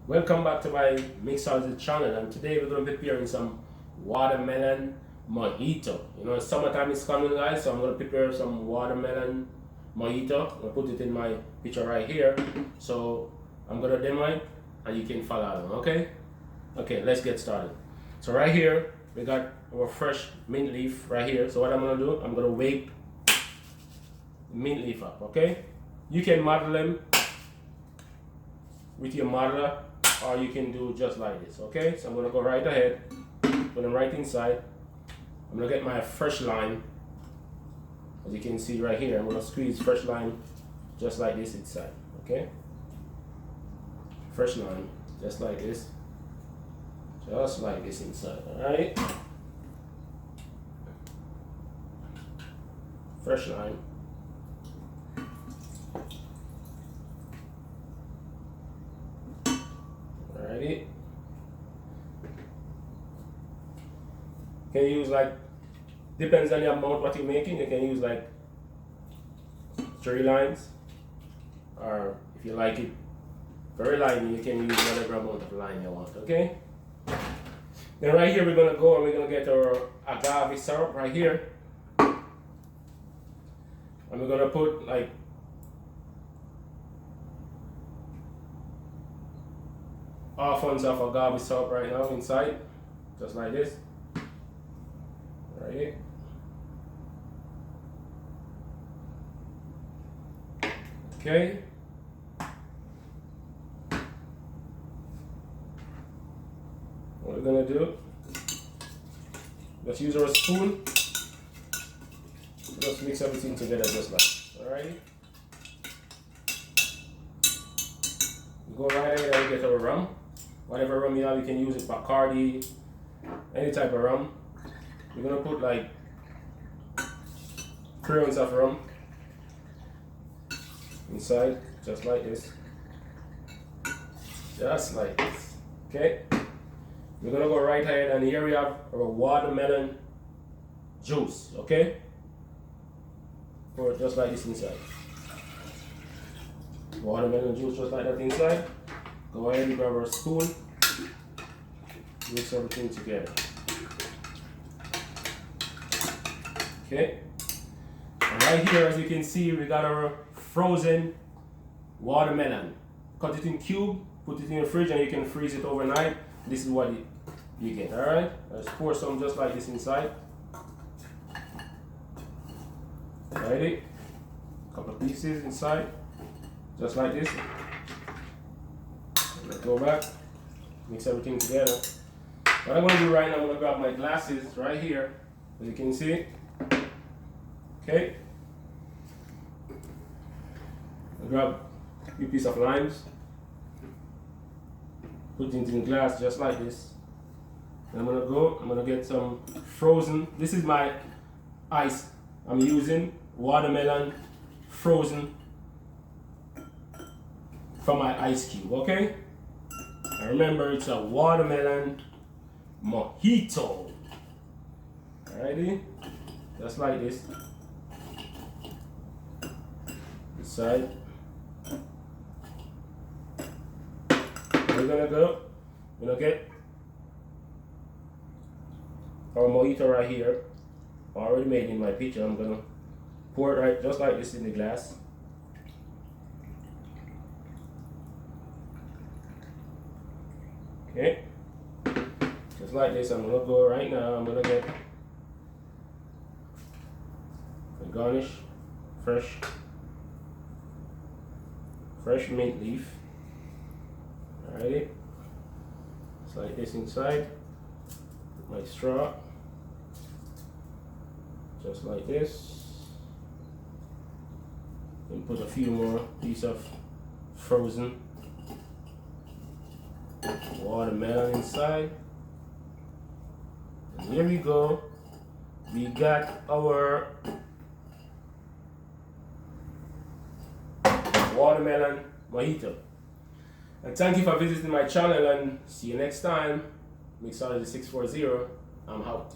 Welcome back to my mixology channel, and today we're going to be preparing some watermelon mojito. You know, summertime is coming, guys, so I'm going to prepare some watermelon mojito. I'm going to put it in my picture right here. So I'm going to demo it and you can follow along, okay? Okay, let's get started. So right here, we got our fresh mint leaf right here. So what I'm going to do, I'm going to wake mint leaf up, okay? You can model them with your modeler, or you can do just like this, okay? So I'm gonna go right ahead, put them right inside. I'm gonna get my fresh lime, as you can see right here. I'm gonna squeeze fresh lime just like this inside, okay? Fresh lime, just like this inside, all right? Fresh lime. Alrighty. You can use like, depends on the amount what you're making, you can use like 3 limes, or if you like it very limey, you can use whatever amount of lime you want, okay? Then right here we're gonna go and we're gonna get our agave syrup right here. And we're gonna put like half ounce of agave syrup right now inside, just like this. Right. Okay. What we're gonna do, let's use our spoon. Just mix everything together just like this. Alright. Go right ahead and get our rum. Whatever rum you have, you can use it, Bacardi, any type of rum. We're gonna put like 3 ounces of rum inside, just like this. Just like this. Okay? We're gonna go right ahead, and here we have our watermelon juice, okay? Pour it just like this inside. Watermelon juice just like that inside. Go ahead and grab our spoon, mix everything together. Okay, and right here, as you can see, we got our frozen watermelon. Cut it in cube, put it in the fridge, and you can freeze it overnight. This is what you get. All right, let's pour some just like this inside. Alrighty, couple of pieces inside, just like this. Let's go back, mix everything together. What I'm going to do right now, I'm going to grab my glasses right here, as you can see. Okay. I'll grab a few pieces of limes, put it in glass just like this. And I'm going to get some frozen, this is my ice. I'm using watermelon frozen from my ice cube, okay? And remember, it's a watermelon mojito. Alrighty, just like this. This side. We're gonna get our mojito right here. Already made in my picture. I'm gonna pour it right just like this in the glass. Okay, just like this. I'm gonna go right now. I'm gonna get a Garnish fresh mint leaf. Alrighty, just like this inside. Put my straw, just like this, and put a few more pieces of frozen watermelon inside. And here we go. We got our watermelon mojito. And thank you for visiting my channel, and see you next time. Mixology 640, I'm out.